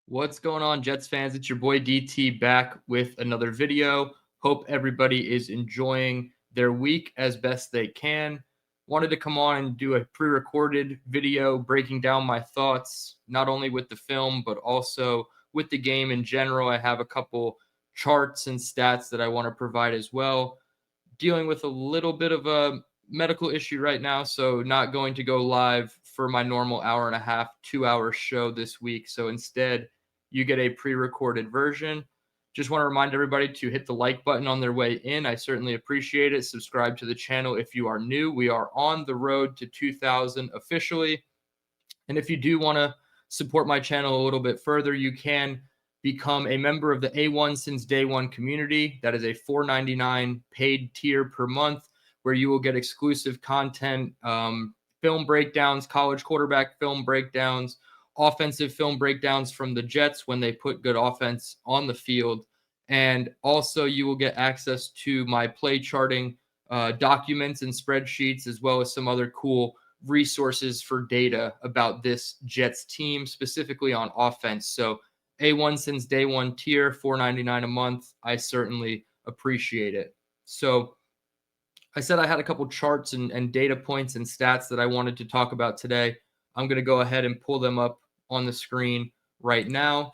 What's going on, Jets fans? It's your boy DT back with another video. Hope everybody is enjoying their week as best they can. Wanted to come on and do a pre recorded video breaking down my thoughts, not only with the film, but also with the game in general. I have a couple charts and stats that I want to provide as well. Dealing with a little bit of a medical issue right now, so not going to go live for my normal hour and a half, 2 hour show this week. So instead, you get a pre recorded version. Just want to remind everybody to hit the like button on their way in. I certainly appreciate it. Subscribe to the channel if you are new. We are on the road to 2,000 officially. And if you do want to support my channel a little bit further, you can become a member of the A1 Since Day One community. That is a $4.99 paid tier per month where you will get exclusive content, film breakdowns, college quarterback film breakdowns, offensive film breakdowns from the Jets when they put good offense on the field. And also, you will get access to my play charting documents and spreadsheets, as well as some other cool resources for data about this Jets team, specifically on offense. So A1 Since Day One tier, $4.99 a month. I certainly appreciate it. So I said I had a couple charts and data points and stats that I wanted to talk about today. I'm going to go ahead and pull them up on the screen right now.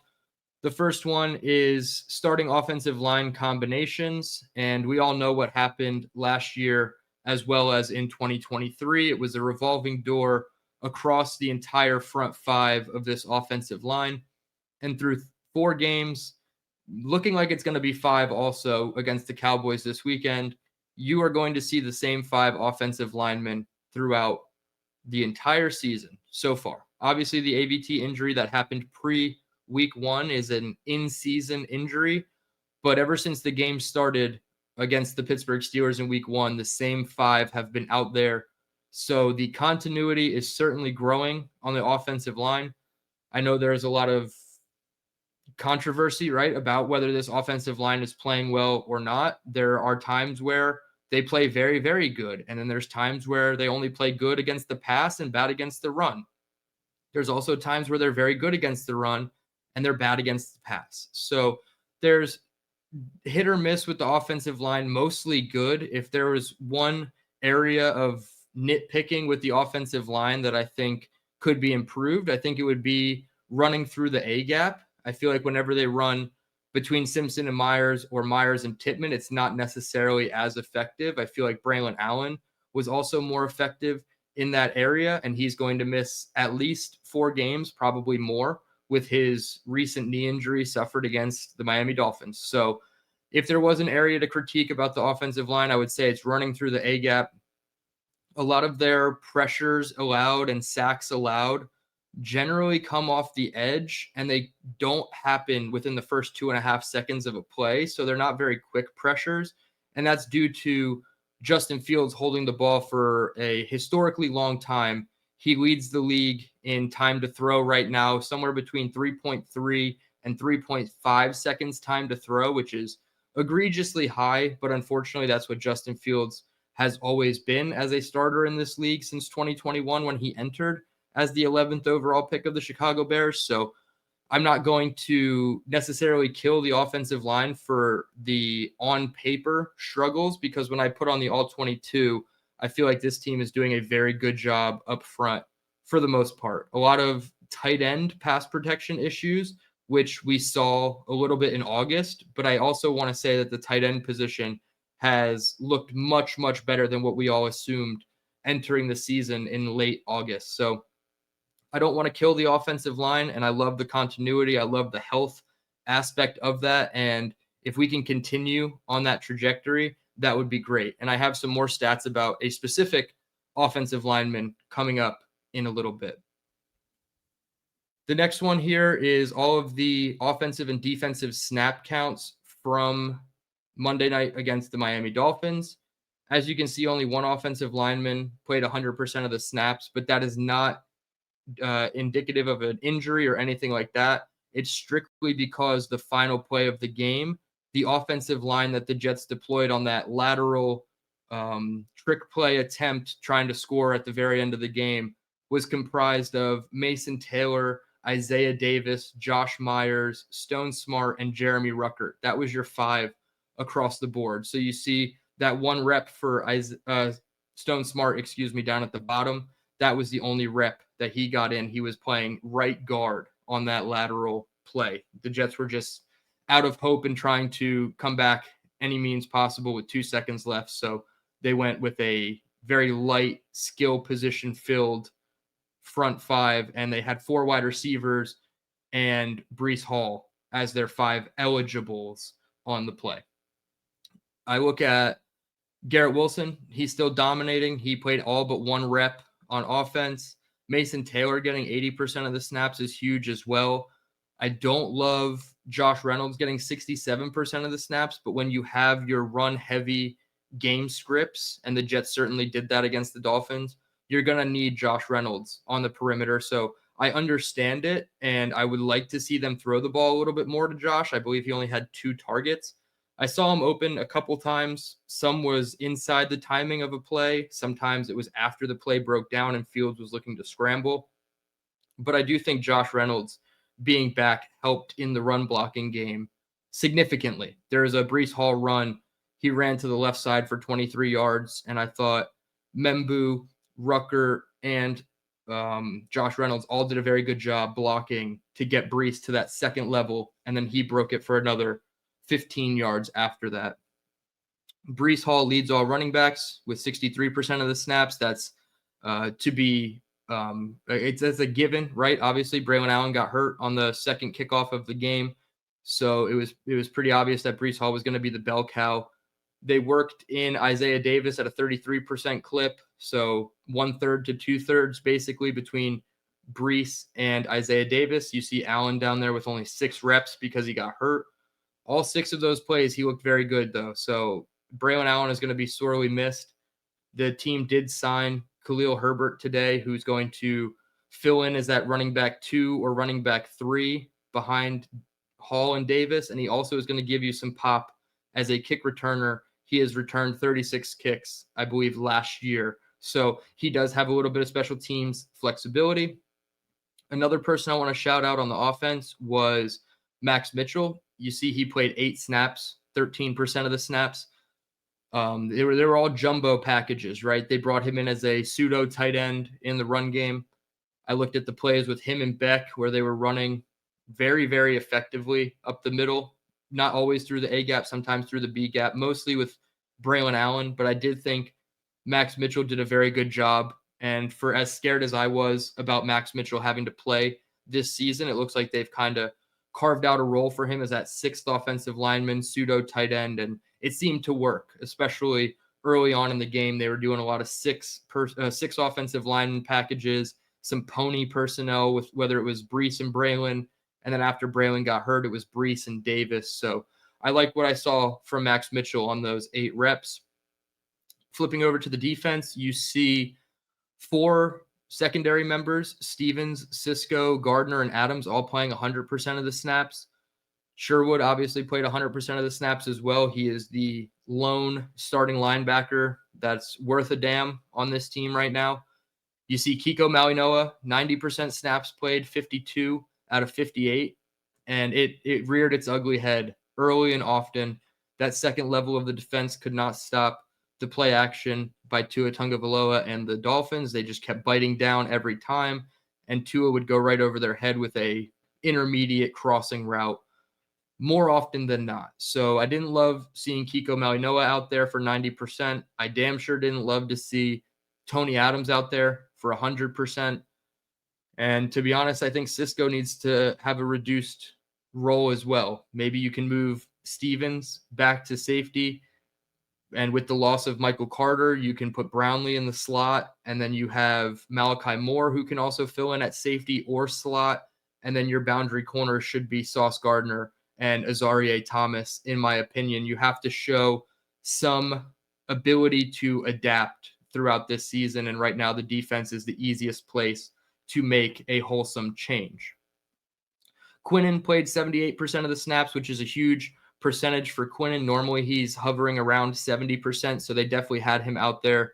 The first one is starting offensive line combinations. And we all know what happened last year as well as in 2023. It was a revolving door across the entire front five of this offensive line. And through 4 games, looking like it's going to be 5 also against the Cowboys this weekend, you are going to see the same 5 offensive linemen throughout the entire season so far. Obviously, the AVT injury that happened pre-week 1 is an in-season injury, but ever since the game started against the Pittsburgh Steelers in week 1, the same 5 have been out there. So the continuity is certainly growing on the offensive line. I know there's a lot of controversy, right, about whether this offensive line is playing well or not. There are times where they play very, very good. And then there's times where they only play good against the pass and bad against the run. There's also times where they're very good against the run and they're bad against the pass. So there's hit or miss with the offensive line, mostly good. If there was one area of nitpicking with the offensive line that I think could be improved, I think it would be running through the A gap. I feel like whenever they run between Simpson and Myers or Myers and Tittman, it's not necessarily as effective. I feel like Braylon Allen was also more effective in that area, and he's going to miss at least 4 games, probably more, with his recent knee injury suffered against the Miami Dolphins. So if there was an area to critique about the offensive line, I would say it's running through the A gap. A lot of their pressures allowed and sacks allowed generally come off the edge, and they don't happen within the first 2.5 seconds of a play. So they're not very quick pressures. And that's due to Justin Fields holding the ball for a historically long time. He leads the league in time to throw right now, somewhere between 3.3 and 3.5 seconds time to throw, which is egregiously high. But unfortunately, that's what Justin Fields has always been as a starter in this league since 2021 when he entered as the 11th overall pick of the Chicago Bears. So I'm not going to necessarily kill the offensive line for the on paper struggles, because when I put on the all 22, I feel like this team is doing a very good job up front for the most part. A lot of tight end pass protection issues, which we saw a little bit in August, but I also want to say that the tight end position has looked much, much better than what we all assumed entering the season in late August. So I don't want to kill the offensive line, and I love the continuity. I love the health aspect of that. And if we can continue on that trajectory, that would be great. And I have some more stats about a specific offensive lineman coming up in a little bit. The next one here is all of the offensive and defensive snap counts from Monday night against the Miami Dolphins. As you can see, only one offensive lineman played 100% of the snaps, but that is not indicative of an injury or anything like that. It's strictly because the final play of the game, the offensive line that the Jets deployed on that lateral trick play attempt trying to score at the very end of the game was comprised of Mason Taylor, Isaiah Davis, Josh Myers, Stone Smart, and Jeremy Ruckert. That was your 5 across the board. So you see that 1 rep for Stone Smart, down at the bottom. That was the only rep that he got in. He was playing right guard on that lateral play. The Jets were just out of hope and trying to come back any means possible with 2 seconds left. So they went with a very light skill position filled front 5, and they had 4 wide receivers and Breece Hall as their 5 eligibles on the play. I look at Garrett Wilson. He's still dominating. He played all but 1 rep on offense. Mason Taylor getting 80% of the snaps is huge as well. I don't love Josh Reynolds getting 67% of the snaps, but when you have your run-heavy game scripts, and the Jets certainly did that against the Dolphins, you're going to need Josh Reynolds on the perimeter. So I understand it, and I would like to see them throw the ball a little bit more to Josh. I believe he only had 2 targets. I saw him open a couple times. Some was inside the timing of a play. Sometimes it was after the play broke down and Fields was looking to scramble. But I do think Josh Reynolds being back helped in the run blocking game significantly. There's a Breece Hall run. He ran to the left side for 23 yards, and I thought Membu, Rucker, and Josh Reynolds all did a very good job blocking to get Breece to that second level, and then he broke it for another 15 yards after that. Breece Hall leads all running backs with 63% of the snaps. That's it's a given, right? Obviously, Braylon Allen got hurt on the second kickoff of the game, so it was pretty obvious that Breece Hall was going to be the bell cow. They worked in Isaiah Davis at a 33% clip, so 1/3 to 2/3 basically between Breece and Isaiah Davis. You see Allen down there with only 6 reps because he got hurt. All 6 of those plays, he looked very good, though. So Braylon Allen is going to be sorely missed. The team did sign Khalil Herbert today, who's going to fill in as that running back 2 or running back 3 behind Hall and Davis. And he also is going to give you some pop as a kick returner. He has returned 36 kicks, I believe, last year. So he does have a little bit of special teams flexibility. Another person I want to shout out on the offense was Max Mitchell. You see he played 8 snaps, 13% of the snaps. They were all jumbo packages, right? They brought him in as a pseudo tight end in the run game. I looked at the plays with him and Beck where they were running very, very effectively up the middle, not always through the A gap, sometimes through the B gap, mostly with Braylon Allen. But I did think Max Mitchell did a very good job. And for as scared as I was about Max Mitchell having to play this season, it looks like they've kind of carved out a role for him as that 6th offensive lineman, pseudo tight end, and it seemed to work, especially early on in the game. They were doing a lot of 6 offensive lineman packages, some pony personnel with whether it was Breece and Braylon, and then after Braylon got hurt, it was Breece and Davis. So I like what I saw from Max Mitchell on those 8 reps. Flipping over to the defense, you see 4 secondary members, Stevens, Cisco, Gardner, and Adams, all playing 100% of the snaps. Sherwood obviously played 100% of the snaps as well. He is the lone starting linebacker that's worth a damn on this team right now. You see Kiko Malinoa, 90% snaps played, 52 out of 58, and it reared its ugly head early and often. That second level of the defense could not stop the play action by Tua Tagovailoa and the Dolphins. They just kept biting down every time, and Tua would go right over their head with a intermediate crossing route more often than not. So I didn't love seeing Kiko Malinoa out there for 90%. I damn sure didn't love to see Tony Adams out there for 100%. And to be honest, I think Cisco needs to have a reduced role as well. Maybe you can move Stevens back to safety. And with the loss of Michael Carter, you can put Brownlee in the slot. And then you have Malachi Moore, who can also fill in at safety or slot. And then your boundary corner should be Sauce Gardner and Azareé Thomas. In my opinion, you have to show some ability to adapt throughout this season. And right now, the defense is the easiest place to make a wholesome change. Quinnen played 78% of the snaps, which is a huge percentage for Quinnen. Normally he's hovering around 70%, so they definitely had him out there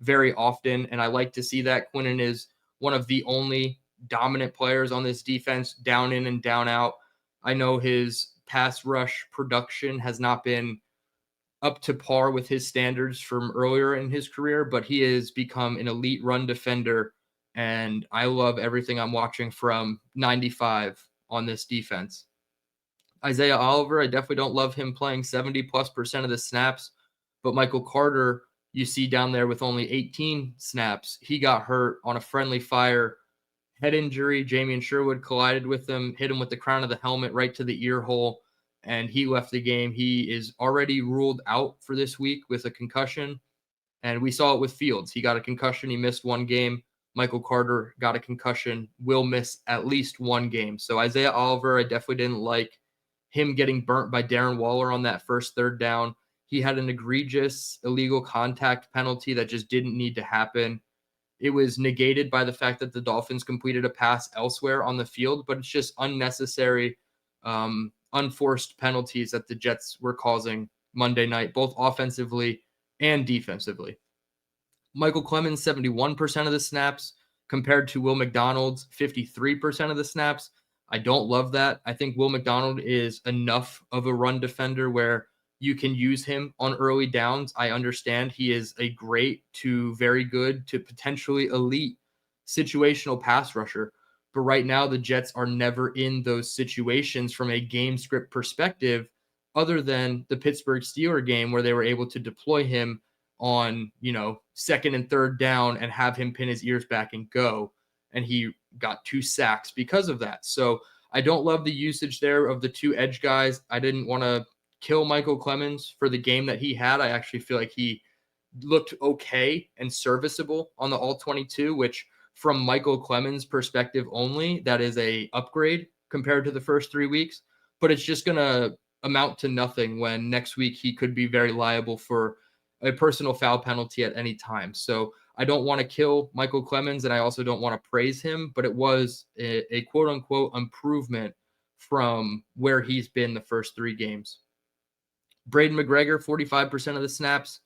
very often, and I like to see that. Quinnen is one of the only dominant players on this defense, down in and down out. I know his pass rush production has not been up to par with his standards from earlier in his career, but he has become an elite run defender. And I love everything I'm watching from 95 on this defense. Isaiah Oliver, I definitely don't love him playing 70+% of the snaps, but Michael Carter, you see down there with only 18 snaps. He got hurt on a friendly fire head injury. Jamian Sherwood collided with him, hit him with the crown of the helmet right to the ear hole, and he left the game. He is already ruled out for this week with a concussion, and we saw it with Fields. He got a concussion. He missed one game. Michael Carter got a concussion, will miss at least one game. So Isaiah Oliver, I definitely didn't like him getting burnt by Darren Waller on that first third down. He had an egregious illegal contact penalty that just didn't need to happen. It was negated by the fact that the Dolphins completed a pass elsewhere on the field, but it's just unnecessary, unforced penalties that the Jets were causing Monday night, both offensively and defensively. Michael Clemens, 71% of the snaps compared to Will McDonald's 53% of the snaps. I don't love that. I think Will McDonald is enough of a run defender where you can use him on early downs. I understand he is a great to very good to potentially elite situational pass rusher. But right now, the Jets are never in those situations from a game script perspective, other than the Pittsburgh Steelers game where they were able to deploy him on, second and third down and have him pin his ears back and go. And he got 2 sacks because of that. So I don't love the usage there of the 2 edge guys. I didn't want to kill Michael Clemens for the game that he had. I actually feel like he looked okay and serviceable on the all-22, which from Michael Clemens' perspective only, that is a upgrade compared to the first 3 weeks. But it's just going to amount to nothing when next week he could be very liable for a personal foul penalty at any time. So I don't want to kill Michael Clemens, and I also don't want to praise him, but it was a quote-unquote improvement from where he's been the first 3 games. Braden McGregor, 45% of the snaps.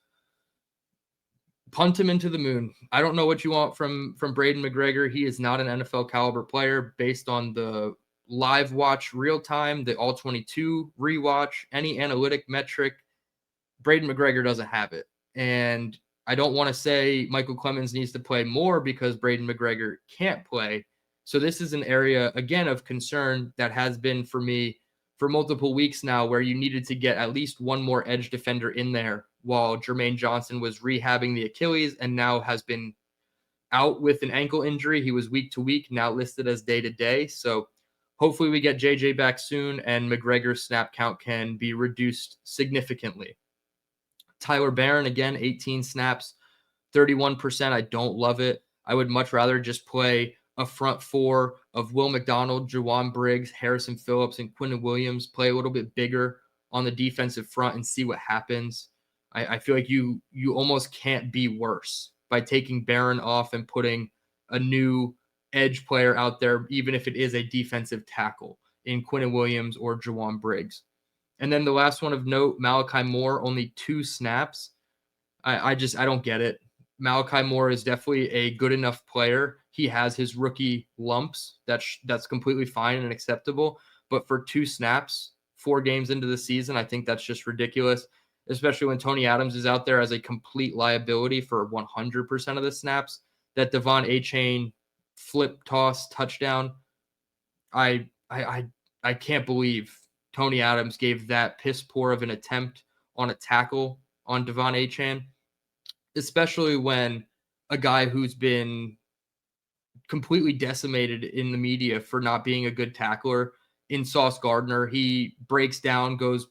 Punt him into the moon. I don't know what you want from Braden McGregor. He is not an NFL caliber player based on the live watch real time, the all-22 rewatch, any analytic metric. Braden McGregor doesn't have it. And I don't want to say Michael Clemens needs to play more because Braden McGregor can't play. So this is an area, again, of concern that has been for me for multiple weeks now, where you needed to get at least one more edge defender in there while Jermaine Johnson was rehabbing the Achilles and now has been out with an ankle injury. He was week to week, now listed as day to day. So hopefully we get JJ back soon and McGregor's snap count can be reduced significantly. Tyler Barron, again, 18 snaps, 31%. I don't love it. I would much rather just play a front 4 of Will McDonald, Jawan Briggs, Harrison Phillips, and Quinton Williams, play a little bit bigger on the defensive front and see what happens. I feel like you almost can't be worse by taking Barron off and putting a new edge player out there, even if it is a defensive tackle in Quinton Williams or Jawan Briggs. And then the last one of note, Malachi Moore, only 2 snaps. I don't get it. Malachi Moore is definitely a good enough player. He has his rookie lumps. That's completely fine and acceptable. But for 2 snaps, 4 games into the season, I think that's just ridiculous, especially when Tony Adams is out there as a complete liability for 100% of the snaps. That Devon Achane flip toss touchdown, I can't believe Tony Adams gave that piss poor of an attempt on a tackle on Devon Achane, especially when a guy who's been completely decimated in the media for not being a good tackler in Sauce Gardner. He breaks down, goes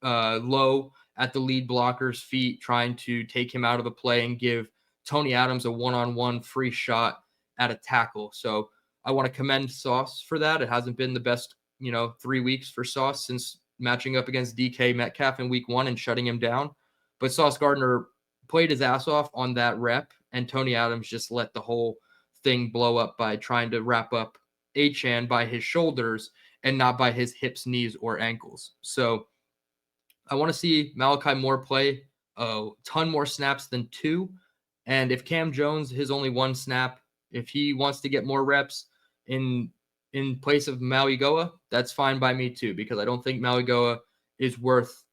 low at the lead blocker's feet, trying to take him out of the play and give Tony Adams a one-on-one free shot at a tackle. So I want to commend Sauce for that. It hasn't been the best, 3 weeks for Sauce since matching up against DK Metcalf in week 1 and shutting him down. But Sauce Gardner played his ass off on that rep, and Tony Adams just let the whole thing blow up by trying to wrap up Achane by his shoulders and not by his hips, knees, or ankles. So I want to see Malachi Moore play a ton more snaps than 2. And if Cam Jones, his only 1 snap, if he wants to get more reps, in place of Maligoa, that's fine by me too, because I don't think Maligoa is worth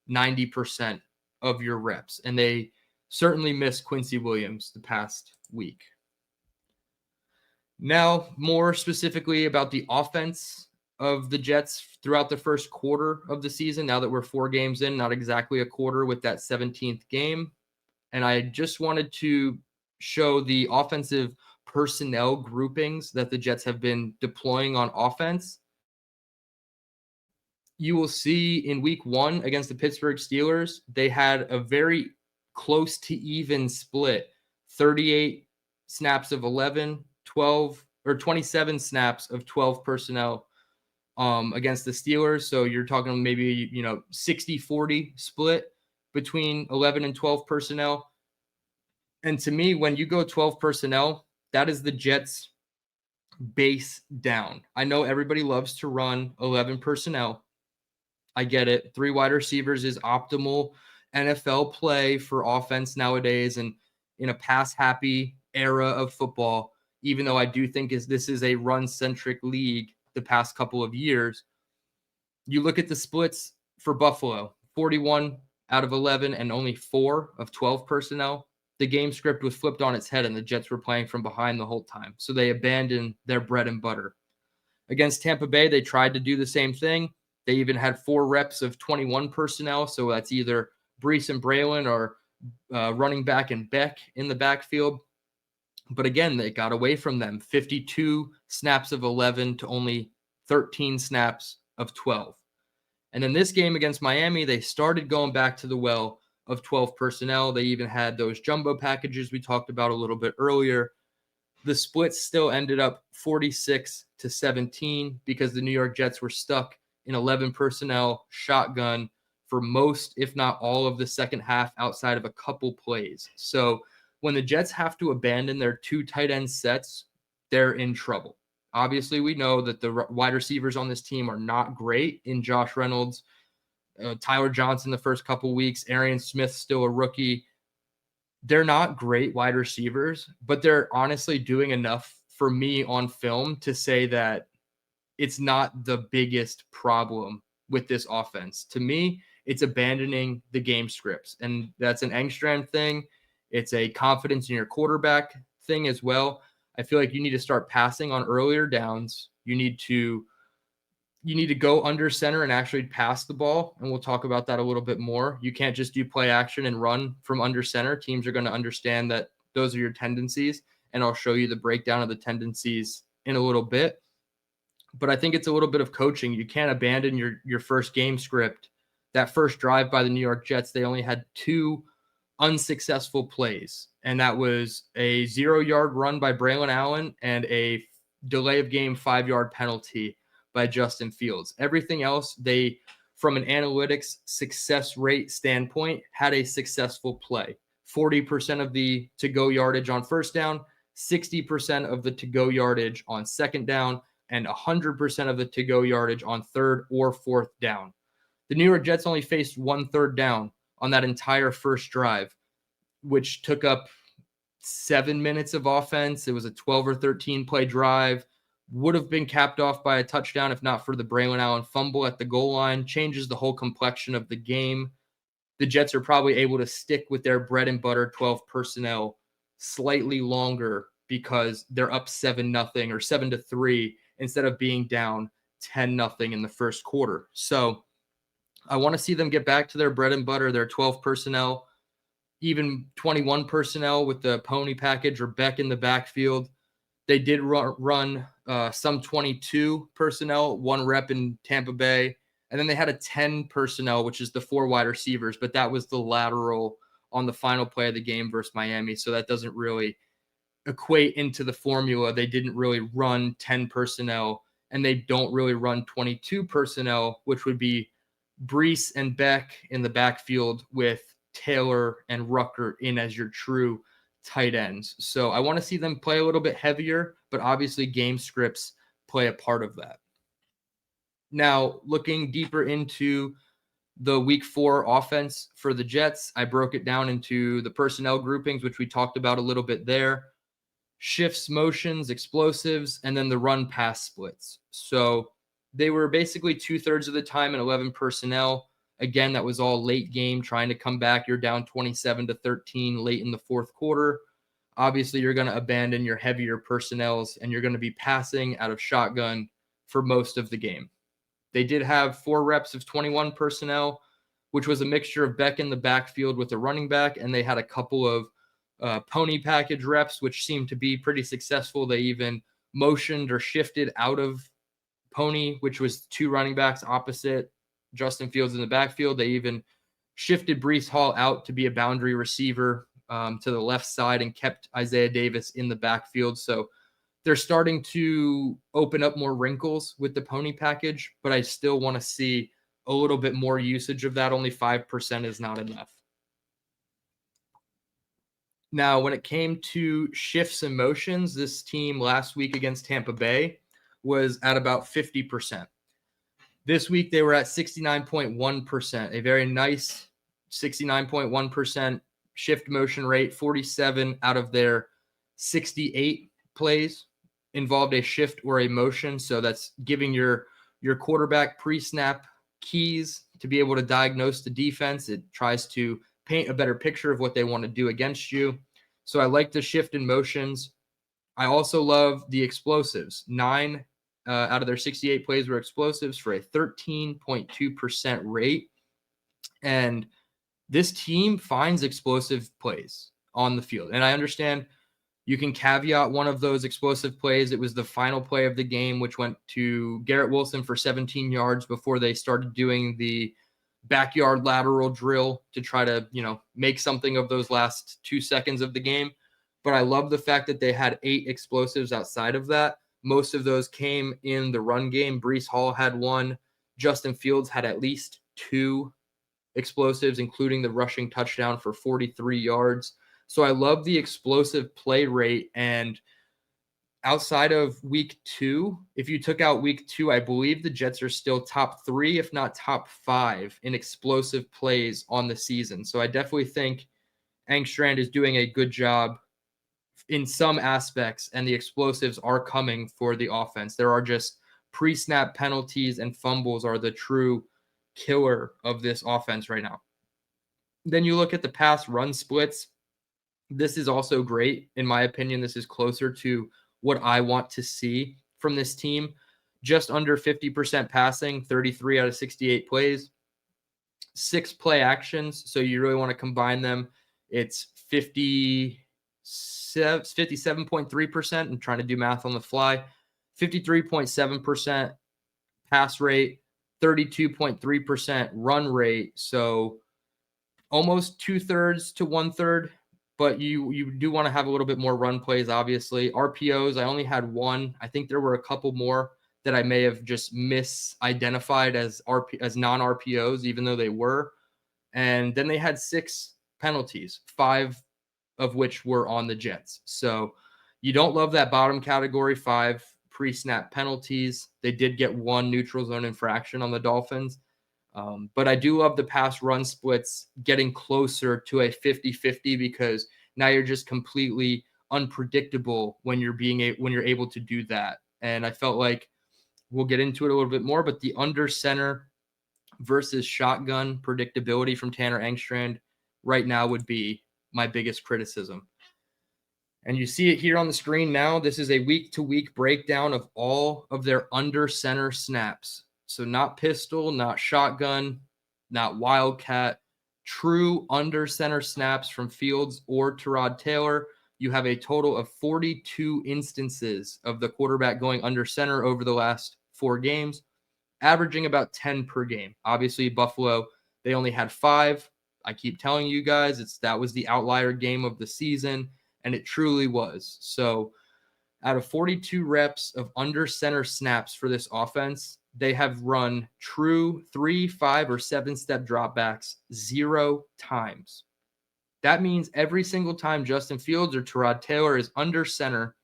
90% of your reps. And they certainly missed Quincy Williams the past week. Now, more specifically about the offense of the Jets throughout the first quarter of the season, now that we're 4 games in, not exactly a quarter with that 17th game. And I just wanted to show the offensive personnel groupings that the Jets have been deploying on offense. You will see in week 1 against the Pittsburgh Steelers, they had a very close to even split, 38 snaps of 11, 12, or 27 snaps of 12 personnel against the Steelers. So you're talking maybe, 60-40 split between 11 and 12 personnel. And to me, when you go 12 personnel, that is the Jets' base down. I know everybody loves to run 11 personnel. I get it. 3 wide receivers is optimal NFL play for offense nowadays and in a pass-happy era of football, even though I do think this is a run-centric league the past couple of years. You look at the splits for Buffalo, 41 out of 11 and only 4 of 12 personnel. The game script was flipped on its head and the Jets were playing from behind the whole time. So they abandoned their bread and butter. Against Tampa Bay, they tried to do the same thing. They even had 4 reps of 21 personnel. So that's either Brees and Braylon or running back and Beck in the backfield. But again, they got away from them. 52 snaps of 11 to only 13 snaps of 12. And in this game against Miami, they started going back to the well of 12 personnel. They even had those jumbo packages we talked about a little bit earlier. The splits still ended up 46-17 because the New York Jets were stuck in 11 personnel shotgun for most, if not all, of the second half outside of a couple plays. So when the Jets have to abandon their 2 tight end sets, they're in trouble. Obviously, we know that the wide receivers on this team are not great in Josh Reynolds, Tyler Johnson the first couple weeks, Arian Smith still a rookie. They're not great wide receivers, but they're honestly doing enough for me on film to say that it's not the biggest problem with this offense. To me, it's abandoning the game scripts, and that's an Engstrand thing. It's a confidence in your quarterback thing as well. I feel like you need to start passing on earlier downs. You need to go under center and actually pass the ball, and we'll talk about that a little bit more. You can't just do play action and run from under center. Teams are going to understand that those are your tendencies, and I'll show you the breakdown of the tendencies in a little bit. But I think it's a little bit of coaching. You can't abandon your first game script. That first drive by the New York Jets, they only had 2 unsuccessful plays, and that was a 0-yard run by Braylon Allen and a delay of game 5-yard penalty by Justin Fields. Everything else, they, from an analytics success rate standpoint, had a successful play. 40% of the to-go yardage on first down, 60% of the to-go yardage on second down, and 100% of the to-go yardage on third or fourth down. The New York Jets only faced 1 third down on that entire first drive, which took up 7 minutes of offense. It was a 12 or 13 play drive. Would have been capped off by a touchdown if not for the Braylon Allen fumble at the goal line. Changes the whole complexion of the game. The Jets are probably able to stick with their bread and butter 12 personnel slightly longer because they're up 7-0 or 7-3 instead of being down 10-0 in the first quarter. So I want to see them get back to their bread and butter, their 12 personnel, even 21 personnel with the pony package or Beck in the backfield. They did run some 22 personnel, 1 rep in Tampa Bay. And then they had a 10 personnel, which is the 4 wide receivers, but that was the lateral on the final play of the game versus Miami. So that doesn't really equate into the formula. They didn't really run 10 personnel, and they don't really run 22 personnel, which would be Brees and Beck in the backfield with Taylor and Rucker in as your true tight ends. So I want to see them play a little bit heavier, but obviously game scripts play a part of that. Now, looking deeper into the week 4 offense for the Jets, I broke it down into the personnel groupings, which we talked about a little bit there. shifts, motions, explosives, and then the run pass splits. So they were basically 2/3 of the time in 11 personnel. Again, that was all late game, trying to come back. You're down 27-13 late in the fourth quarter. Obviously, you're going to abandon your heavier personnels and you're going to be passing out of shotgun for most of the game. They did have 4 reps of 21 personnel, which was a mixture of Beck in the backfield with a running back, and they had a couple of pony package reps, which seemed to be pretty successful. They even motioned or shifted out of pony, which was 2 running backs opposite Justin Fields in the backfield. They even shifted Breece Hall out to be a boundary receiver to the left side and kept Isaiah Davis in the backfield. So they're starting to open up more wrinkles with the pony package, but I still want to see a little bit more usage of that. Only 5% is not enough. Now, when it came to shifts and motions, this team last week against Tampa Bay was at about 50%. This week, they were at 69.1%, a very nice 69.1% shift motion rate. 47 out of their 68 plays involved a shift or a motion. So that's giving your quarterback pre-snap keys to be able to diagnose the defense. It tries to paint a better picture of what they want to do against you. So I like the shift in motions. I also love the explosives. 9 out of their 68 plays were explosives for a 13.2% rate. And this team finds explosive plays on the field. And I understand you can caveat one of those explosive plays. It was the final play of the game, which went to Garrett Wilson for 17 yards before they started doing the backyard lateral drill to try to, make something of those last 2 seconds of the game. But I love the fact that they had 8 explosives outside of that. Most of those came in the run game. Breece Hall had 1. Justin Fields had at least 2 explosives, including the rushing touchdown for 43 yards. So I love the explosive play rate. And outside of week 2, if you took out week 2, I believe the Jets are still top 3, if not top 5 in explosive plays on the season. So I definitely think Engstrand is doing a good job in some aspects, and the explosives are coming for the offense. There are just pre-snap penalties and fumbles are the true killer of this offense right now. Then you look at the pass run splits. This is also great. In my opinion, this is closer to what I want to see from this team. Just under 50% passing, 33 out of 68 plays, 6 play actions. So you really want to combine them. It's 57.3%. I'm trying to do math on the fly. 53.7% pass rate, 32.3% run rate. So almost 2/3 to 1/3, but you do want to have a little bit more run plays, obviously. RPOs, I only had 1. I think there were a couple more that I may have just misidentified as non-RPOs, even though they were. And then they had 6 penalties, 5 of which were on the Jets. So you don't love that bottom category, 5 pre-snap penalties. They did get 1 neutral zone infraction on the Dolphins. But I do love the pass run splits getting closer to a 50-50 because now you're just completely unpredictable when you're able to do that. And I felt like we'll get into it a little bit more, but the under center versus shotgun predictability from Tanner Engstrand right now would be my biggest criticism. And you see it here on the screen now. This is a week-to-week breakdown of all of their under center snaps. So not pistol, not shotgun, not wildcat, true under center snaps from Fields or Tyrod Taylor. You have a total of 42 instances of the quarterback going under center over the last 4 games, averaging about 10 per game. Obviously, Buffalo, they only had 5. I keep telling you guys, that was the outlier game of the season, and it truly was. So out of 42 reps of under center snaps for this offense, they have run true 3, 5, or 7-step dropbacks 0 times. That means every single time Justin Fields or Tyrod Taylor is under center,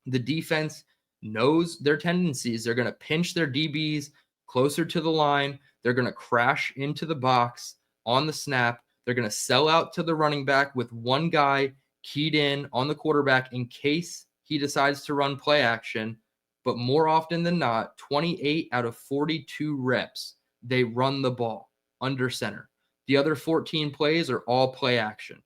the defense knows their tendencies. They're going to pinch their DBs closer to the line. They're going to crash into the box on the snap. They're going to sell out to the running back with 1 guy keyed in on the quarterback in case he decides to run play action. But more often than not, 28 out of 42 reps, they run the ball under center. The other 14 plays are all play action.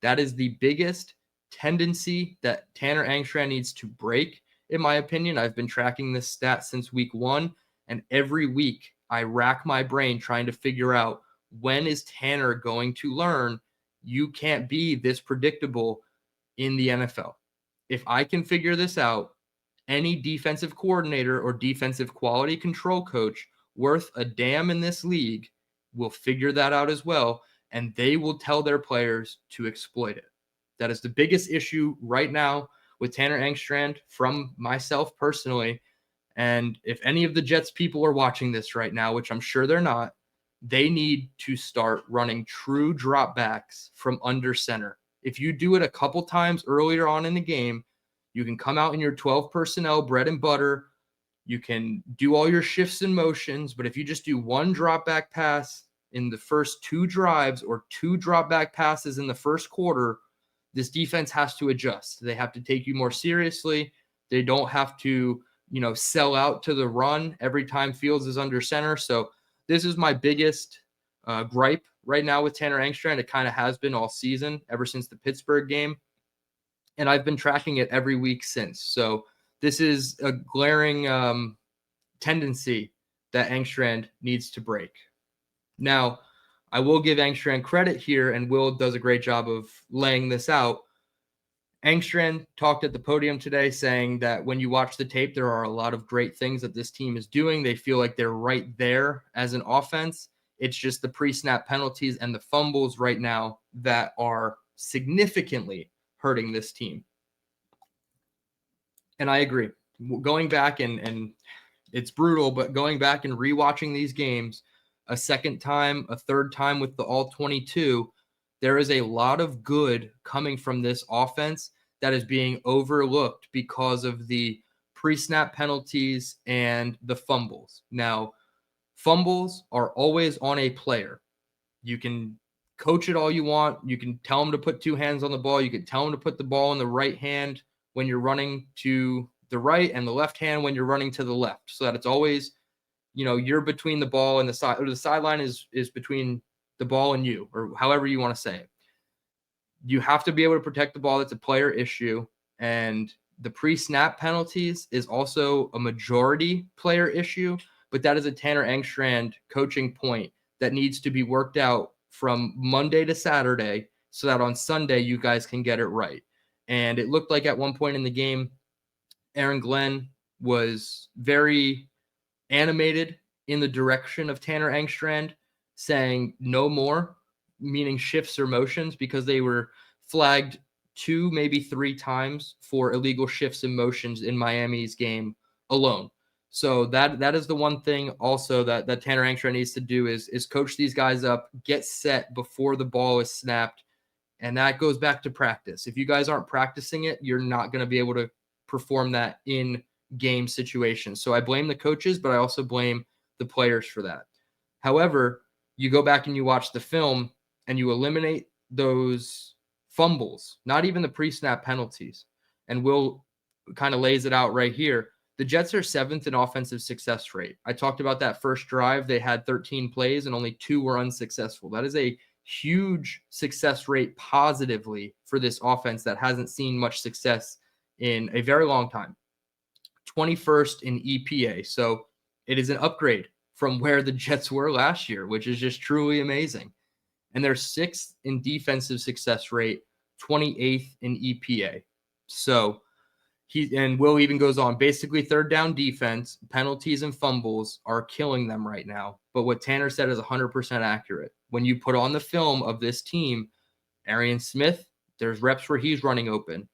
That is the biggest tendency that Tanner Angstrand needs to break, in my opinion. I've been tracking this stat since week 1, and every week I rack my brain trying to figure out, when is Tanner going to learn you can't be this predictable in the NFL? If I can figure this out, any defensive coordinator or defensive quality control coach worth a damn in this league will figure that out as well, and they will tell their players to exploit it. That is the biggest issue right now with Tanner Angstrand from myself personally. And if any of the Jets people are watching this right now, which I'm sure they're not, they need to start running true dropbacks from under center. If you do it a couple times earlier on in the game, you can come out in your 12 personnel, bread and butter. You can do all your shifts and motions, but if you just do one drop back pass in the first 2 drives or 2 drop back passes in the first quarter, this defense has to adjust. They have to take you more seriously. They don't have to, sell out to the run every time Fields is under center. So this is my biggest gripe right now with Tanner Angstrand. It kind of has been all season, ever since the Pittsburgh game. And I've been tracking it every week since. So this is a glaring tendency that Angstrand needs to break. Now, I will give Angstrand credit here, and Will does a great job of laying this out. Angstrand talked at the podium today saying that when you watch the tape, there are a lot of great things that this team is doing. They feel like they're right there as an offense. It's just the pre-snap penalties and the fumbles right now that are significantly hurting this team. And I agree. Going back and it's brutal, but going back and rewatching these games a second time, a third time with the all 22, there is a lot of good coming from this offense that is being overlooked because of the pre-snap penalties and the fumbles. Now, fumbles are always on a player. You can coach it all you want. You can tell them to put 2 hands on the ball. You can tell them to put the ball in the right hand when you're running to the right and the left hand when you're running to the left, so that it's always, you're between the ball and the side, or the sideline is between the ball and you, or however you want to say it. You have to be able to protect the ball. That's a player issue. And the pre-snap penalties is also a majority player issue, but that is a Tanner Angstrand coaching point that needs to be worked out from Monday to Saturday so that on Sunday you guys can get it right. And it looked like at one point in the game, Aaron Glenn was very animated in the direction of Tanner Angstrand, saying no more, meaning shifts or motions, because they were flagged 2, maybe 3 times for illegal shifts and motions in Miami's game alone. So that is the one thing also that Tanner Angstrand needs to do is coach these guys up, get set before the ball is snapped. And that goes back to practice. If you guys aren't practicing it, you're not going to be able to perform that in game situations. So I blame the coaches, but I also blame the players for that. However, you go back and you watch the film and you eliminate those fumbles, not even the pre-snap penalties. And Will kind of lays it out right here. The Jets are 7th in offensive success rate. I talked about that first drive. They had 13 plays and only 2 were unsuccessful. That is a huge success rate positively for this offense that hasn't seen much success in a very long time. 21st in EPA. So it is an upgrade from where the Jets were last year, which is just truly amazing. And they're 6th in defensive success rate, 28th in EPA. So Will even goes on, basically third down defense, penalties and fumbles are killing them right now. But what Tanner said is 100% accurate. When you put on the film of this team, Arian Smith, there's reps where he's running open.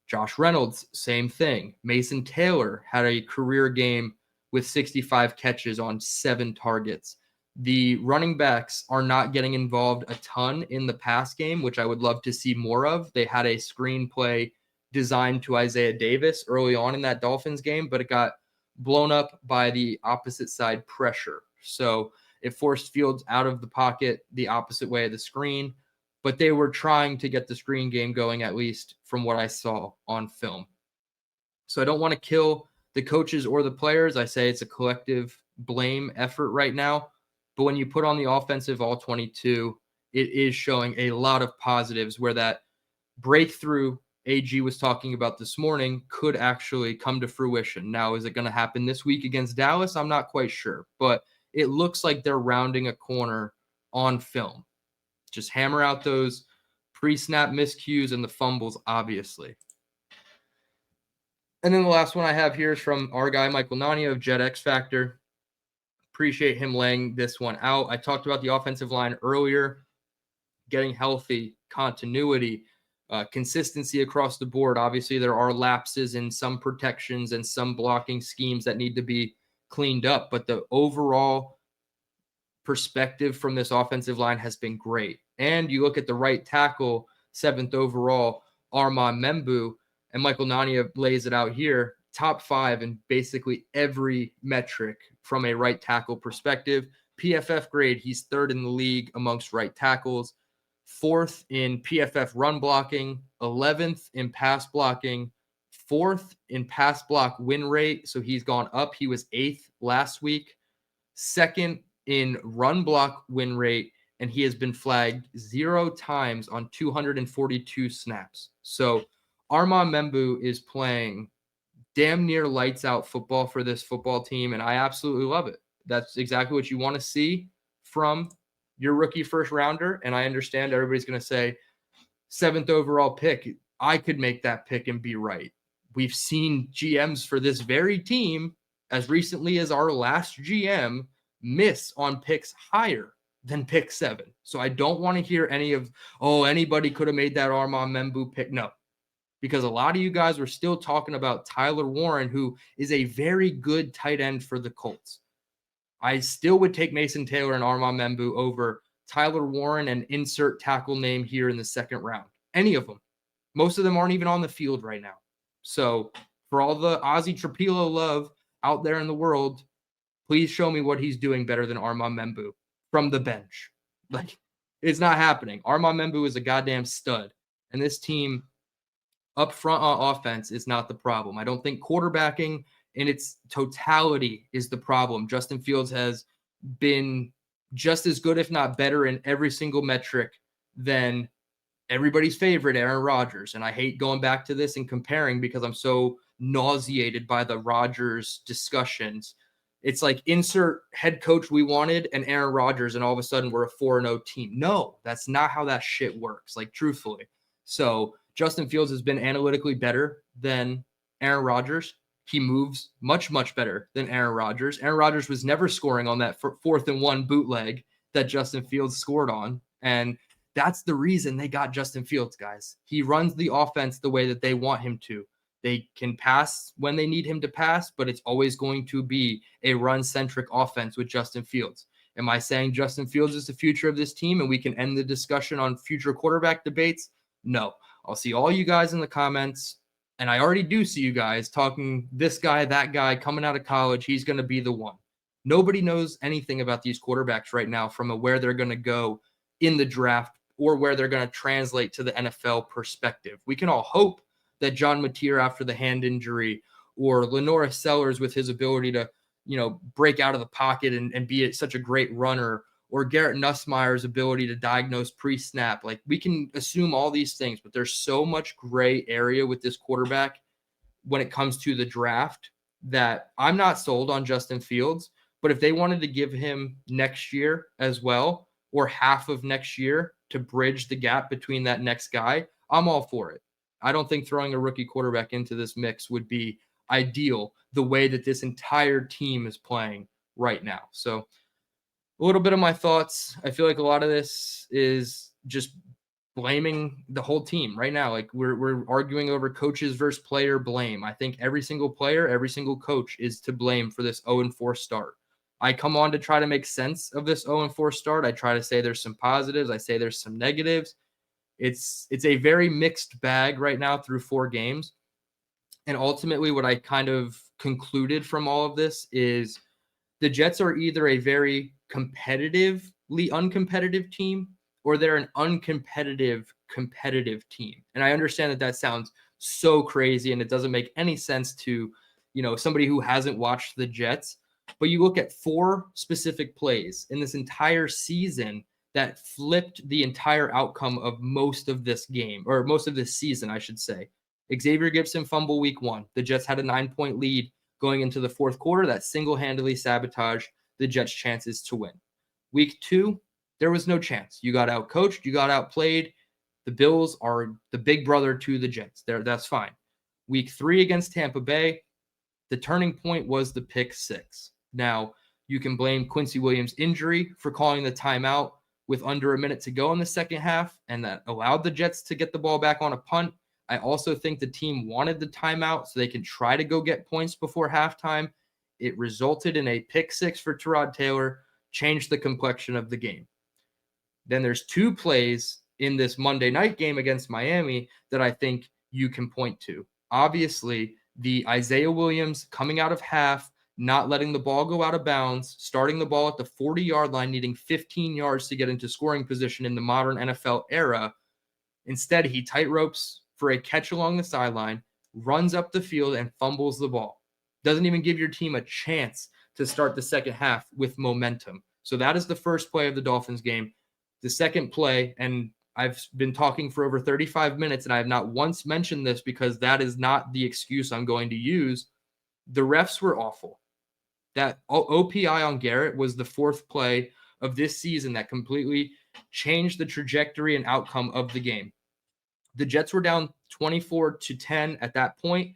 Josh Reynolds, same thing. Mason Taylor had a career game with 65 catches on 7 targets. The running backs are not getting involved a ton in the pass game, which I would love to see more of. They had a screenplay designed to Isaiah Davis early on in that Dolphins game, but it got blown up by the opposite side pressure. So it forced Fields out of the pocket the opposite way of the screen. but they were trying to get the screen game going, at least from what I saw on film. So I don't want to kill the coaches or the players. I say it's a collective blame effort right now. But when you put on the offensive all 22, it is showing a lot of positives where that breakthrough AG was talking about this morning could actually come to fruition. Now, is it going to happen this week against Dallas? I'm not quite sure, but it looks like they're rounding a corner on film. Just hammer out those pre-snap miscues and the fumbles, obviously. And then the last one I have here is from our guy, Michael Nania of Jet X Factor. Appreciate him laying this one out. I talked about the offensive line earlier, getting healthy, continuity, consistency across the board. Obviously, there are lapses in some protections and some blocking schemes that need to be cleaned up, but the overall perspective from this offensive line has been great. And you look at the right tackle, 7th overall, Armand Membu, and Michael Nania lays it out here, top 5 in basically every metric from a right tackle perspective. PFF grade, he's 3rd in the league amongst right tackles, 4th in PFF run blocking, 11th in pass blocking, 4th in pass block win rate. So he's gone up. He was 8th last week. 2nd in run block win rate, and he has been flagged 0 times on 242 snaps. So Armand Membu is playing damn near lights out football for this football team, and I absolutely love it. That's exactly what you want to see from your rookie first rounder, and I understand everybody's going to say 7th overall pick. I could make that pick and be right. We've seen GMs for this very team as recently as our last GM miss on picks higher than pick 7. So I don't want to hear any of, anybody could have made that Armand Membu pick. No, because a lot of you guys were still talking about Tyler Warren, who is a very good tight end for the Colts. I still would take Mason Taylor and Armand Membu over Tyler Warren and insert tackle name here in the 2nd round. Any of them. Most of them aren't even on the field right now. So for all the Ozzy Trapilo love out there in the world, please show me what he's doing better than Armand Membu from the bench. Like, it's not happening. Armand Membu is a goddamn stud. And this team up front on offense is not the problem. I don't think quarterbacking in its totality is the problem. Justin Fields has been just as good, if not better, in every single metric than everybody's favorite, Aaron Rodgers. And I hate going back to this and comparing because I'm so nauseated by the Rodgers discussions. It's like insert head coach we wanted and Aaron Rodgers, and all of a sudden we're a 4-0 team. No, that's not how that shit works, like truthfully. So Justin Fields has been analytically better than Aaron Rodgers. He moves much, much better than Aaron Rodgers. Aaron Rodgers was never scoring on that 4th and 1 bootleg that Justin Fields scored on. And that's the reason they got Justin Fields, guys. He runs the offense the way that they want him to. They can pass when they need him to pass, but it's always going to be a run-centric offense with Justin Fields. Am I saying Justin Fields is the future of this team and we can end the discussion on future quarterback debates? No. I'll see all you guys in the comments, and I already do see you guys talking this guy, that guy, coming out of college. He's going to be the one. Nobody knows anything about these quarterbacks right now from where they're going to go in the draft or where they're going to translate to the NFL perspective. We can all hope that John Mateer after the hand injury, or Lenora Sellers with his ability to, break out of the pocket and be such a great runner, or Garrett Nussmeier's ability to diagnose pre-snap. Like, we can assume all these things, but there's so much gray area with this quarterback when it comes to the draft that I'm not sold on Justin Fields. But if they wanted to give him next year as well, or half of next year to bridge the gap between that next guy, I'm all for it. I don't think throwing a rookie quarterback into this mix would be ideal the way that this entire team is playing right now. So a little bit of my thoughts. I feel like a lot of this is just blaming the whole team right now. Like, we're arguing over coaches versus player blame. I think every single player, every single coach is to blame for this 0-4 start. I come on to try to make sense of this 0-4 start. I try to say there's some positives. I say there's some negatives. It's a very mixed bag right now through 4 games. And ultimately what I kind of concluded from all of this is the Jets are either a very competitively uncompetitive team, or they're an competitive team. And I understand that that sounds so crazy and it doesn't make any sense to, somebody who hasn't watched the Jets. But you look at 4 specific plays in this entire season that flipped the entire outcome of most of this game, or most of this season, I should say. Xavier Gibson fumble week 1. The Jets had a 9-point lead going into the fourth quarter that single-handedly sabotaged the Jets' chances to win. Week 2, there was no chance. You got outcoached. You got outplayed. The Bills are the big brother to the Jets. That's fine. Week 3 against Tampa Bay, the turning point was the pick 6. Now, you can blame Quincy Williams' injury for calling the timeout with under a minute to go in the second half, and that allowed the Jets to get the ball back on a punt. I also think the team wanted the timeout so they can try to go get points before halftime. It resulted in a pick 6 for Tyrod Taylor, changed the complexion of the game. Then there's 2 plays in this Monday night game against Miami that I think you can point to. Obviously, the Isaiah Williams coming out of half, not letting the ball go out of bounds, starting the ball at the 40-yard line, needing 15 yards to get into scoring position in the modern NFL era. Instead, he tight ropes for a catch along the sideline, runs up the field, and fumbles the ball. Doesn't even give your team a chance to start the second half with momentum. So that is the first play of the Dolphins game. The second play, and I've been talking for over 35 minutes, and I have not once mentioned this because that is not the excuse I'm going to use. The refs were awful. That OPI on Garrett was the 4th play of this season that completely changed the trajectory and outcome of the game. The Jets were down 24-10 at that point.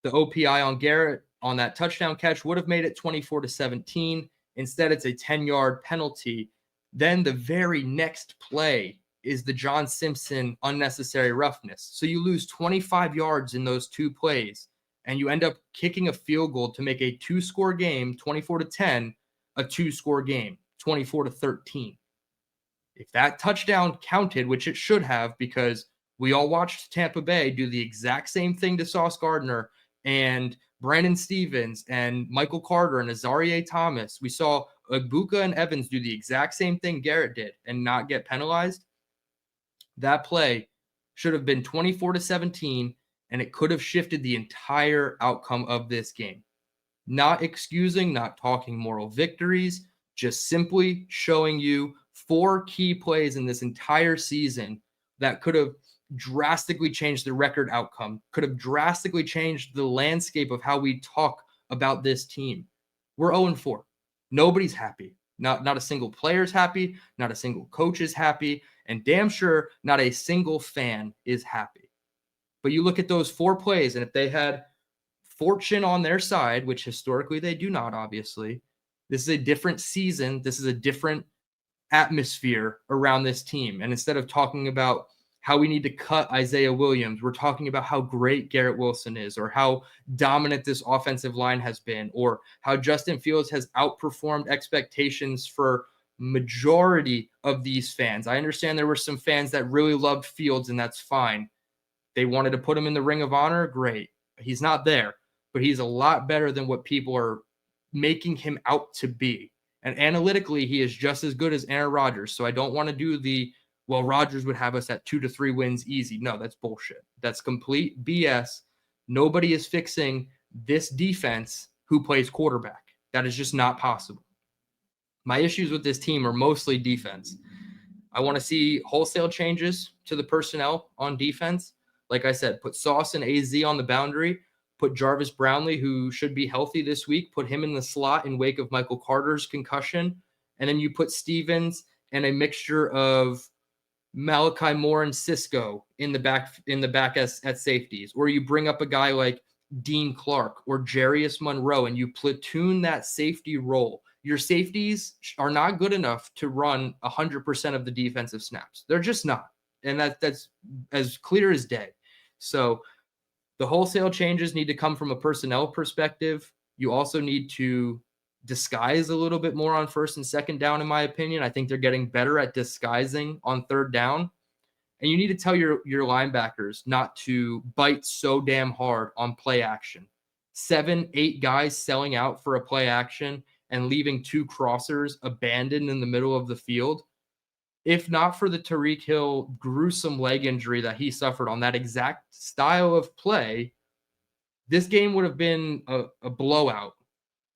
The OPI on Garrett on that touchdown catch would have made it 24-17. Instead, it's a 10-yard penalty. Then the very next play is the John Simpson unnecessary roughness. So you lose 25 yards in those 2 plays, and you end up kicking a field goal to make a 2-score game, 24-10, a 2-score game, 24-13. If that touchdown counted, which it should have, because we all watched Tampa Bay do the exact same thing to Sauce Gardner and Brandon Stevens and Michael Carter and Azareye'h Thomas. We saw Egbuka and Evans do the exact same thing Garrett did and not get penalized. That play should have been 24-17, and it could have shifted the entire outcome of this game. Not excusing, not talking moral victories, just simply showing you 4 key plays in this entire season that could have drastically changed the record outcome, could have drastically changed the landscape of how we talk about this team. We're 0-4. Nobody's happy. Not a single player is happy. Not a single coach is happy. And damn sure not a single fan is happy. But you look at those 4 plays, and if they had fortune on their side, which historically they do not, obviously, this is a different season. This is a different atmosphere around this team. And instead of talking about how we need to cut Isaiah Williams, we're talking about how great Garrett Wilson is, or how dominant this offensive line has been, or how Justin Fields has outperformed expectations for majority of these fans. I understand there were some fans that really loved Fields, and that's fine. They wanted to put him in the Ring of Honor. Great. He's not there, but he's a lot better than what people are making him out to be. And analytically, he is just as good as Aaron Rodgers. So I don't want to do the, well, Rodgers would have us at 2 to 3 wins easy. No, that's bullshit. That's complete BS. Nobody is fixing this defense who plays quarterback. That is just not possible. My issues with this team are mostly defense. I want to see wholesale changes to the personnel on defense. Like I said, put Sauce and AZ on the boundary. Put Jarvis Brownlee, who should be healthy this week, put him in the slot in wake of Michael Carter's concussion. And then you put Stevens and a mixture of Malachi Moore and Cisco in the back at safeties. Or you bring up a guy like Dean Clark or Jarius Monroe and you platoon that safety role. Your safeties are not good enough to run 100% of the defensive snaps. They're just not. And that's as clear as day. So the wholesale changes need to come from a personnel perspective. You also need to disguise a little bit more on first and second down, in my opinion. I think they're getting better at disguising on third down. And you need to tell your linebackers not to bite so damn hard on play action. 7, 8 guys selling out for a play action and leaving 2 crossers abandoned in the middle of the field. If not for the Tariq Hill gruesome leg injury that he suffered on that exact style of play, this game would have been a blowout,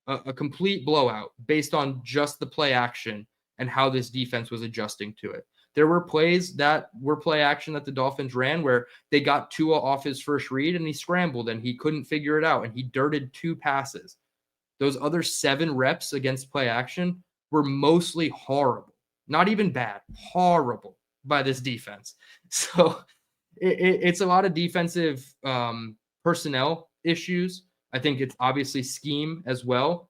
a complete blowout based on just the play action and how this defense was adjusting to it. There were plays that were play action that the Dolphins ran where they got Tua off his first read and he scrambled and he couldn't figure it out and he dirted 2 passes. Those other 7 reps against play action were mostly horrible, not even bad, horrible by this defense. So it's a lot of defensive personnel issues. I think it's obviously scheme as well.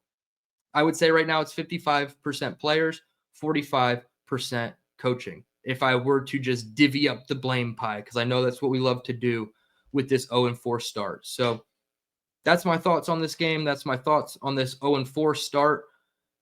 I would say right now it's 55% players, 45% coaching. If I were to just divvy up the blame pie, because I know that's what we love to do with this 0-4 start. So that's my thoughts on this game. That's my thoughts on this 0-4 start.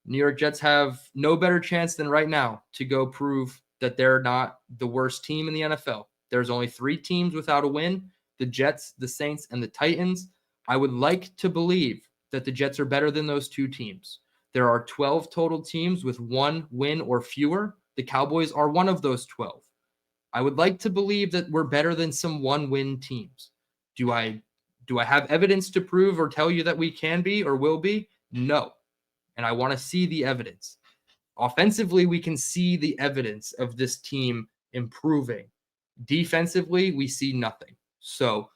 New York Jets have no better chance than right now to go prove that they're not the worst team in the NFL. There's only 3 teams without a win: the Jets, the Saints, and the Titans. I would like to believe that the Jets are better than those 2 teams. There are 12 total teams with 1 win or fewer. The Cowboys are one of those 12. I would like to believe that we're better than some 1-win teams. Do I have evidence to prove or tell you that we can be or will be? No. And I want to see the evidence. Offensively, we can see the evidence of this team improving. Defensively, we see nothing. So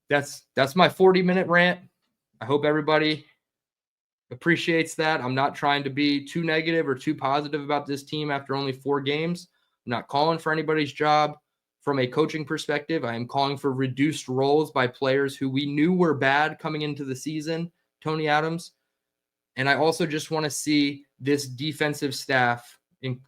that's my 40-minute rant. I hope everybody appreciates that. I'm not trying to be too negative or too positive about this team after only 4 games. I'm not calling for anybody's job from a coaching perspective. I am calling for reduced roles by players who we knew were bad coming into the season. Tony Adams. And I also just want to see this defensive staff,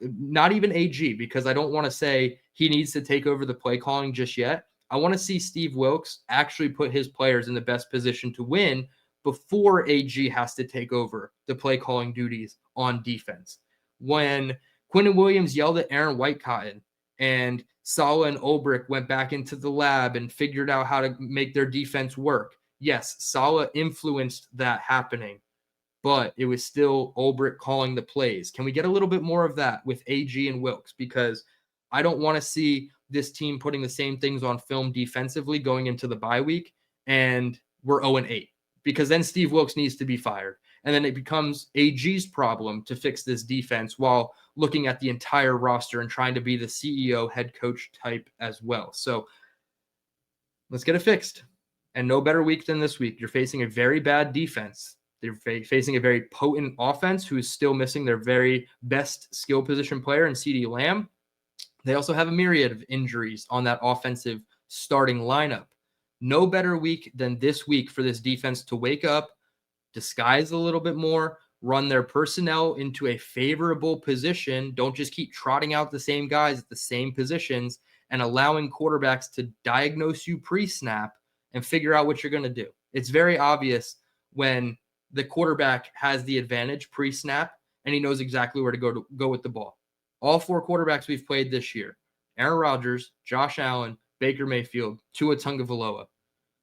not even AG, because I don't want to say he needs to take over the play calling just yet. I want to see Steve Wilks actually put his players in the best position to win before AG has to take over the play calling duties on defense. When Quinnen Williams yelled at Aaron Whitecotton and Saleh and Ulbrich went back into the lab and figured out how to make their defense work, yes, Saleh influenced that happening, but it was still Ulbrich calling the plays. Can we get a little bit more of that with AG and Wilks? Because I don't want to see this team putting the same things on film defensively going into the bye week and we're 0-8, because then Steve Wilks needs to be fired. And then it becomes AG's problem to fix this defense while looking at the entire roster and trying to be the CEO head coach type as well. So let's get it fixed. And no better week than this week. You're facing a very bad defense. They're facing a very potent offense who is still missing their very best skill position player in CeeDee Lamb. They also have a myriad of injuries on that offensive starting lineup. No better week than this week for this defense to wake up, disguise a little bit more, run their personnel into a favorable position. Don't just keep trotting out the same guys at the same positions and allowing quarterbacks to diagnose you pre-snap and figure out what you're going to do. It's very obvious when the quarterback has the advantage pre-snap and he knows exactly where to go with the ball. All 4 quarterbacks we've played this year: Aaron Rodgers, Josh Allen, Baker Mayfield, Tua Tagovailoa.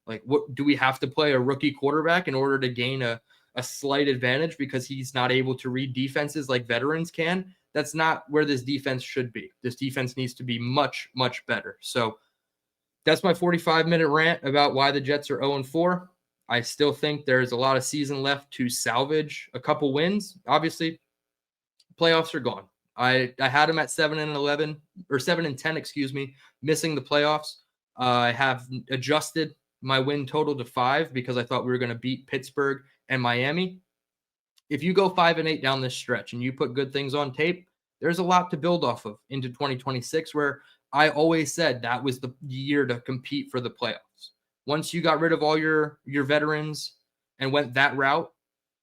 Like, what do we have to play a rookie quarterback in order to gain a slight advantage because he's not able to read defenses like veterans can? That's not where this defense should be. This defense needs to be much, much better. So that's my 45-minute rant about why the Jets are 0-4. I still think there's a lot of season left to salvage a couple wins. Obviously, playoffs are gone. I had them at 7-11 or 7-10, excuse me, missing the playoffs. I have adjusted my win total to 5 because I thought we were going to beat Pittsburgh and Miami. If you go 5-8 down this stretch and you put good things on tape, there's a lot to build off of into 2026, where I always said that was the year to compete for the playoffs. Once you got rid of all your veterans and went that route,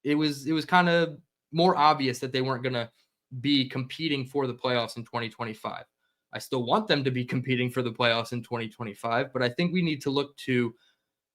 it was kind of more obvious that they weren't going to be competing for the playoffs in 2025. I still want them to be competing for the playoffs in 2025, but I think we need to look to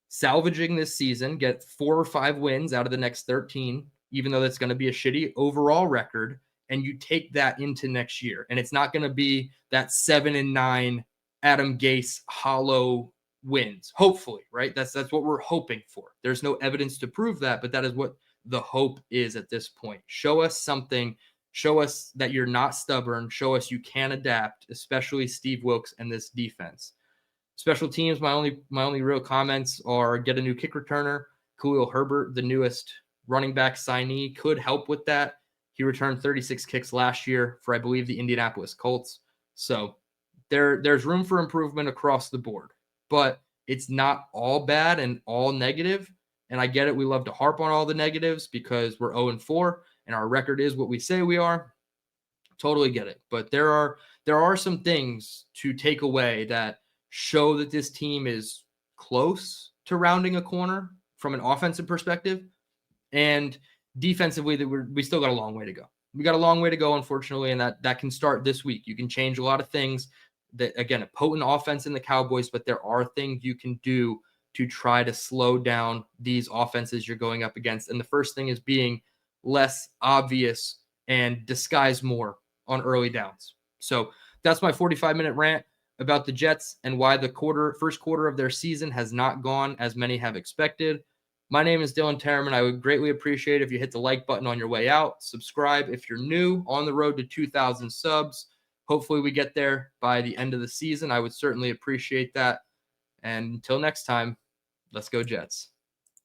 salvaging this season, get 4 or 5 wins out of the next 13, even though that's going to be a shitty overall record, and you take that into next year. And it's not going to be that 7-9 Adam Gase hollow wins, hopefully, right? That's what we're hoping for. There's no evidence to prove that, but that is what the hope is at this point. Show us something. Show us that you're not stubborn. Show us you can adapt, especially Steve Wilks and this defense. Special teams, my only real comments are get a new kick returner. Khalil Herbert, the newest running back signee, could help with that. He returned 36 kicks last year for, I believe, the Indianapolis Colts. So there's room for improvement across the board, but it's not all bad and all negative. And I get it. We love to harp on all the negatives because we're 0-4 and our record is what we say we are. Totally get it. But there are some things to take away that show that this team is close to rounding a corner from an offensive perspective. And defensively, that we still got a long way to go. We got a long way to go, unfortunately, and that can start this week. You can change a lot of things. That, again, a potent offense in the Cowboys, but there are things you can do to try to slow down these offenses you're going up against. And the first thing is being less obvious and disguise more on early downs. So that's my 45-minute rant about the Jets and why the first quarter of their season has not gone as many have expected. My name is DTereman. I would greatly appreciate if you hit the like button on your way out. Subscribe if you're new, on the road to 2,000 subs. Hopefully we get there by the end of the season. I would certainly appreciate that. And until next time, let's go Jets.